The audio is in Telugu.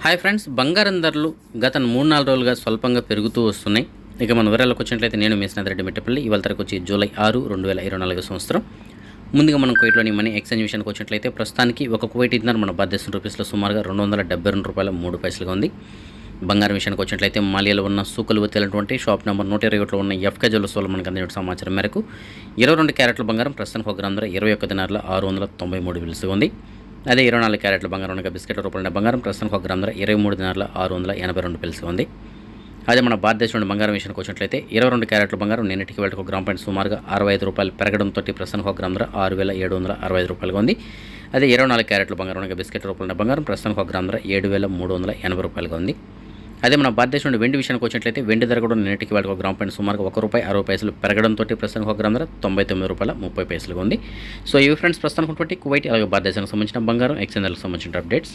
హాయ్ ఫ్రెండ్స్, బంగారం ధరలు గత 3-4 రోజులుగా స్వల్పంగా పెరుగుతూ వస్తున్నాయి. ఇక మన వివరాలకు వచ్చినట్లయితే నేను మీ స్నేహితుడి మిట్టపల్లి. ఇవాళ తరకు వచ్చి జూలై 6, 2024 సంవత్సరం. ముందుగా మనం కువైట్లోని మనీ ఎక్స్చేంజ్ విషయానికి వచ్చినట్లయితే ప్రస్తుతానికి ఒక కువైట్ దినార్ మన భారతదేశం రూపీస్లో సుమారుగా $272.03 ఉంది. బంగారం విషయానికి వచ్చినట్లయితే మాలియాలో ఉన్న సూకులు తేలినటువంటి షాప్ నెంబర్ 121లో ఉన్న ఎఫ్కే జ్యువెలర్స్ వల్ల మనకు అందిన సమాచారం మేరకు 22 క్యారెట్ల బంగారం ప్రస్తుతానికి 1 గ్రాము ధర 21 దినార్ల 693 విలువ ఉంది. అదే 24 క్యారెట్ల బంగారం బిస్కెట్ల రూపంలో బంగారం ప్రస్తుతానికి 1 గ్రాము ధర 23 దినార్ల 682 ఉంది. అదే మన భారతదేశంలోని బంగారం విషయానికి వచ్చినట్లయితే 22 క్యారెట్ల బంగారం నిన్నటికి వెళ్ళి 1 గ్రామ్ పైన సుమారుగా ₹65 పెరగడంతో ప్రస్తుతానికి 1 గ్రాము ధర ₹6,765 ఉంది. అదే 24 క్యారెట్ల బంగారం బిస్కెట్ల రూపంలో బంగారం ప్రస్తుతానికి 1 గ్రాము ధర ₹7,380 ఉంది. అదే మన భారతదేశంలో వెండి విషయానికి వచ్చినట్లయితే వెండి ధర కూడా నిన్నటికి వాళ్ళకి 1 గ్రామ్ పైన సుమారుగా ₹1.60 పెరగడంతో ప్రస్తుతానికి 1 గ్రాము ధర ₹99.30 ఉంది. సో ఇవి ఫ్రెండ్స్ ప్రస్తుతానికి ఉన్నటువంటి కువైట్ అలాగే భారతదేశానికి సంబంధించిన బంగారం ఎక్స్చేంజ్లకు సంబంధించిన అప్డేట్స్.